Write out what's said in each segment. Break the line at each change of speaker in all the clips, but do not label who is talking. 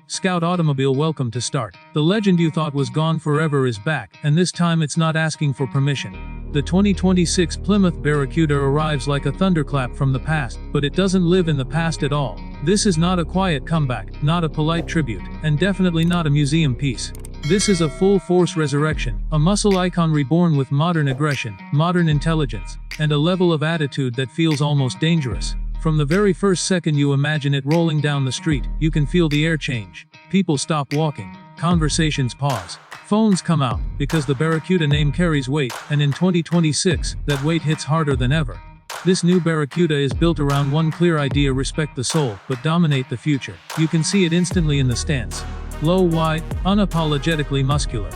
Scout automobile, welcome to start. The legend you thought was gone forever is back, and this time it's not asking for permission. The 2026 Plymouth Barracuda arrives like a thunderclap from the past, but it doesn't live in the past at all. This is not a quiet comeback, not a polite tribute, and definitely not a museum piece. This is a full-force resurrection, a muscle icon reborn with modern aggression, modern intelligence, and a level of attitude that feels almost dangerous. From the very first second you imagine it rolling down the street, you can feel the air change. People stop walking. Conversations pause. Phones come out, because the Barracuda name carries weight, and in 2026, that weight hits harder than ever. This new Barracuda is built around one clear idea: respect the soul, but dominate the future. You can see it instantly in the stance. Low, wide, unapologetically muscular.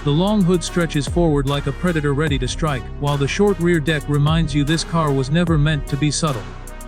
The long hood stretches forward like a predator ready to strike, while the short rear deck reminds you this car was never meant to be subtle.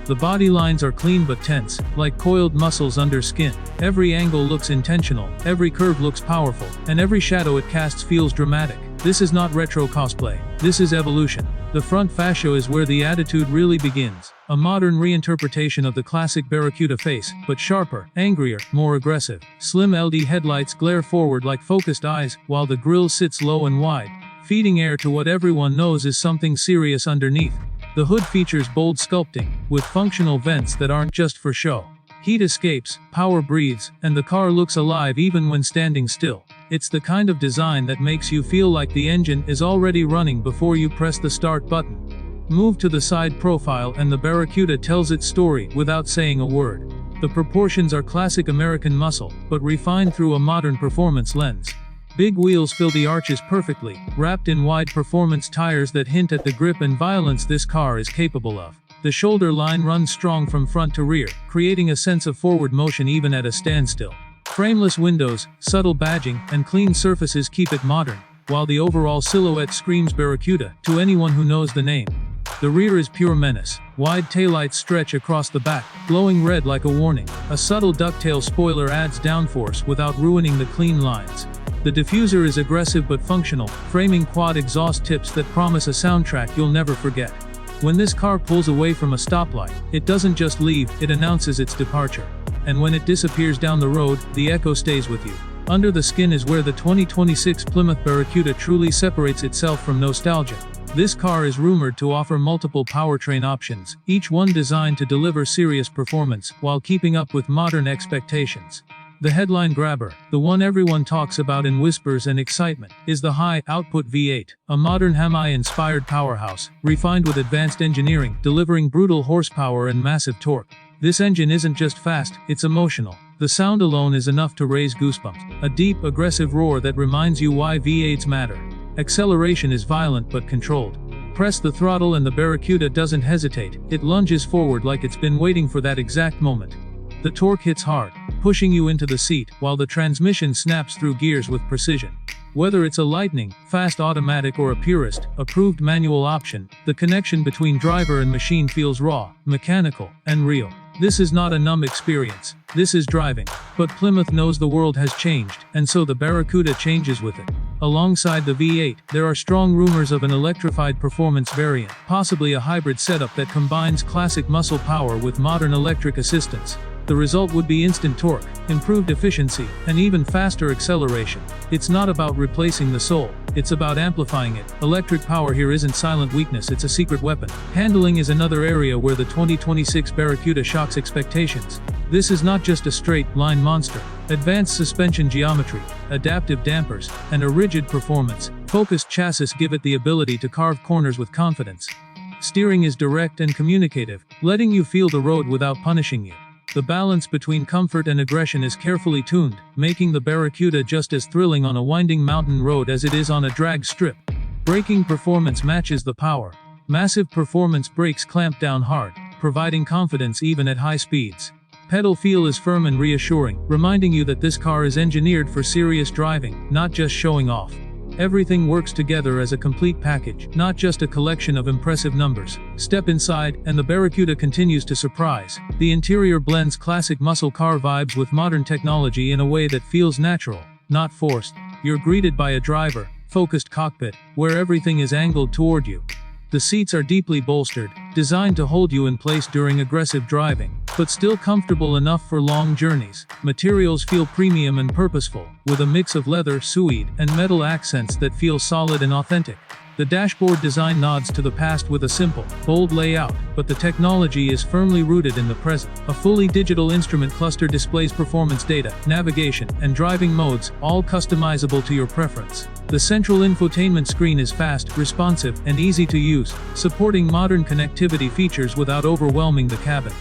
The body lines are clean but tense, like coiled muscles under skin. Every angle looks intentional, every curve looks powerful, and every shadow it casts feels dramatic. This is not retro cosplay. This is evolution. The front fascia is where the attitude really begins. A modern reinterpretation of the classic Barracuda face, but sharper, angrier, more aggressive. Slim LED headlights glare forward like focused eyes, while the grille sits low and wide, feeding air to what everyone knows is something serious underneath. The hood features bold sculpting, with functional vents that aren't just for show. Heat escapes, power breathes, and the car looks alive even when standing still. It's the kind of design that makes you feel like the engine is already running before you press the start button. Move to the side profile and the Barracuda tells its story without saying a word. The proportions are classic American muscle, but refined through a modern performance lens. Big wheels fill the arches perfectly, wrapped in wide performance tires that hint at the grip and violence this car is capable of. The shoulder line runs strong from front to rear, creating a sense of forward motion even at a standstill. Frameless windows, subtle badging, and clean surfaces keep it modern, while the overall silhouette screams Barracuda to anyone who knows the name. The rear is pure menace. Wide taillights stretch across the back, glowing red like a warning. A subtle ducktail spoiler adds downforce without ruining the clean lines. The diffuser is aggressive but functional, framing quad exhaust tips that promise a soundtrack you'll never forget. When this car pulls away from a stoplight, it doesn't just leave, it announces its departure. And when it disappears down the road, the echo stays with you. Under the skin is where the 2026 Plymouth Barracuda truly separates itself from nostalgia. This car is rumored to offer multiple powertrain options, each one designed to deliver serious performance while keeping up with modern expectations. The headline grabber, the one everyone talks about in whispers and excitement, is the high-output V8, a modern Hemi-inspired powerhouse, refined with advanced engineering, delivering brutal horsepower and massive torque. This engine isn't just fast, it's emotional. The sound alone is enough to raise goosebumps, a deep, aggressive roar that reminds you why V8s matter. Acceleration is violent but controlled. Press the throttle and the Barracuda doesn't hesitate, it lunges forward like it's been waiting for that exact moment. The torque hits hard, pushing you into the seat, while the transmission snaps through gears with precision. Whether it's a lightning, fast automatic or a purist, approved manual option, the connection between driver and machine feels raw, mechanical, and real. This is not a numb experience. This is driving. But Plymouth knows the world has changed, and so the Barracuda changes with it. Alongside the V8, there are strong rumors of an electrified performance variant, possibly a hybrid setup that combines classic muscle power with modern electric assistance. The result would be instant torque, improved efficiency, and even faster acceleration. It's not about replacing the soul, it's about amplifying it. Electric power here isn't silent weakness, it's a secret weapon. Handling is another area where the 2026 Barracuda shocks expectations. This is not just a straight-line monster. Advanced suspension geometry, adaptive dampers, and a rigid performance-focused chassis give it the ability to carve corners with confidence. Steering is direct and communicative, letting you feel the road without punishing you. The balance between comfort and aggression is carefully tuned, making the Barracuda just as thrilling on a winding mountain road as it is on a drag strip. Braking performance matches the power. Massive performance brakes clamp down hard, providing confidence even at high speeds. Pedal feel is firm and reassuring, reminding you that this car is engineered for serious driving, not just showing off. Everything works together as a complete package, not just a collection of impressive numbers. Step inside, and the Barracuda continues to surprise. The interior blends classic muscle car vibes with modern technology in a way that feels natural, not forced. You're greeted by a driver-focused cockpit, where everything is angled toward you. The seats are deeply bolstered, designed to hold you in place during aggressive driving. but still comfortable enough for long journeys. Materials feel premium and purposeful, with a mix of leather, suede, and metal accents that feel solid and authentic. The dashboard design nods to the past with a simple, bold layout, but the technology is firmly rooted in the present. A fully digital instrument cluster displays performance data, navigation, and driving modes, all customizable to your preference. The central infotainment screen is fast, responsive, and easy to use, supporting modern connectivity features without overwhelming the cabin.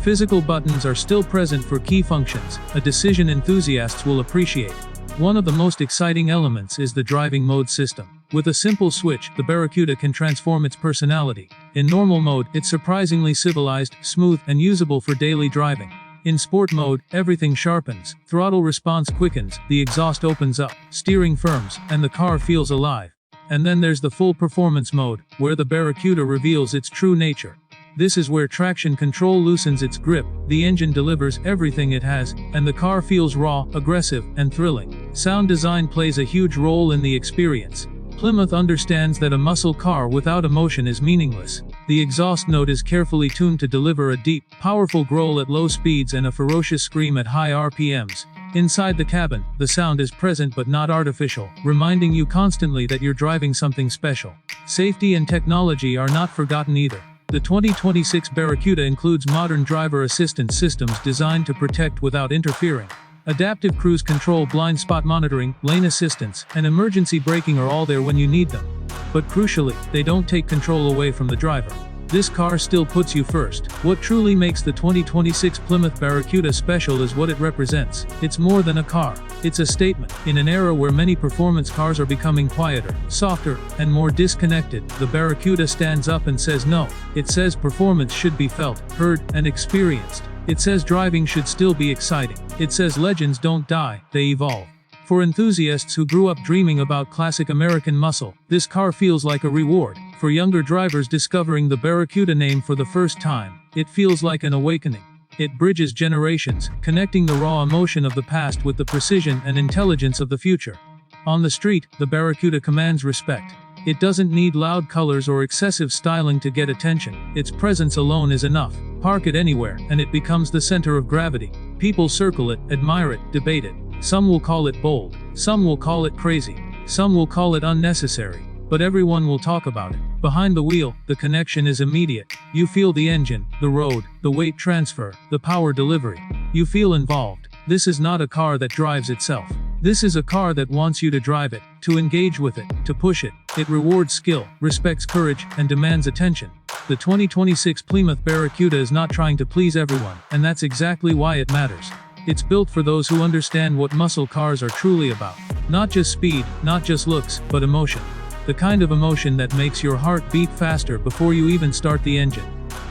Physical buttons are still present for key functions, a decision enthusiasts will appreciate. One of the most exciting elements is the driving mode system. With a simple switch, the Barracuda can transform its personality. In normal mode, it's surprisingly civilized, smooth, and usable for daily driving. In sport mode, everything sharpens, throttle response quickens, the exhaust opens up, steering firms, and the car feels alive. And then there's the full performance mode, where the Barracuda reveals its true nature. This is where traction control loosens its grip, the engine delivers everything it has, and the car feels raw, aggressive, and thrilling. Sound design plays a huge role in the experience. Plymouth understands that a muscle car without emotion is meaningless. The exhaust note is carefully tuned to deliver a deep, powerful growl at low speeds and a ferocious scream at high RPMs. Inside the cabin, the sound is present but not artificial, reminding you constantly that you're driving something special. Safety and technology are not forgotten either. The 2026 Barracuda includes modern driver assistance systems designed to protect without interfering. Adaptive cruise control, blind spot monitoring, lane assistance, and emergency braking are all there when you need them. But crucially, they don't take control away from the driver. This car still puts you first. What truly makes the 2026 Plymouth Barracuda special is what it represents. It's more than a car. It's a statement. In an era where many performance cars are becoming quieter, softer, and more disconnected, the Barracuda stands up and says no. It says performance should be felt, heard, and experienced. It says driving should still be exciting. It says legends don't die, they evolve. For enthusiasts who grew up dreaming about classic American muscle, this car feels like a reward. For younger drivers discovering the Barracuda name for the first time, it feels like an awakening. It bridges generations, connecting the raw emotion of the past with the precision and intelligence of the future. On the street, the Barracuda commands respect. It doesn't need loud colors or excessive styling to get attention. Its presence alone is enough. Park it anywhere, and it becomes the center of gravity. People circle it, admire it, debate it. Some will call it bold. Some will call it crazy. Some will call it unnecessary. But everyone will talk about it. Behind the wheel, the connection is immediate. You feel the engine, the road, the weight transfer, the power delivery. You feel involved. This is not a car that drives itself. This is a car that wants you to drive it, to engage with it, to push it. It rewards skill, respects courage, and demands attention. The 2026 Plymouth Barracuda is not trying to please everyone, and that's exactly why it matters. It's built for those who understand what muscle cars are truly about. Not just speed, not just looks, but emotion. The kind of emotion that makes your heart beat faster before you even start the engine.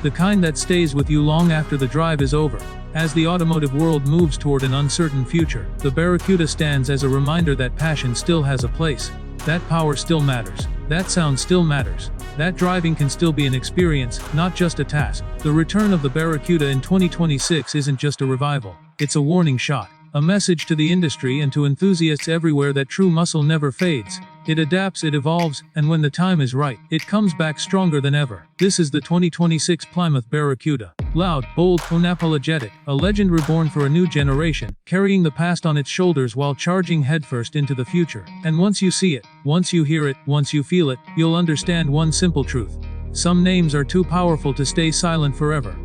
The kind that stays with you long after the drive is over. As the automotive world moves toward an uncertain future, the Barracuda stands as a reminder that passion still has a place. That power still matters. That sound still matters. That driving can still be an experience, not just a task. The return of the Barracuda in 2026 isn't just a revival. It's a warning shot. A message to the industry and to enthusiasts everywhere that true muscle never fades. It adapts, it evolves, and when the time is right, it comes back stronger than ever. This is the 2026 Plymouth Barracuda. Loud, bold, unapologetic, a legend reborn for a new generation, carrying the past on its shoulders while charging headfirst into the future. And once you see it, once you hear it, once you feel it, you'll understand one simple truth. Some names are too powerful to stay silent forever.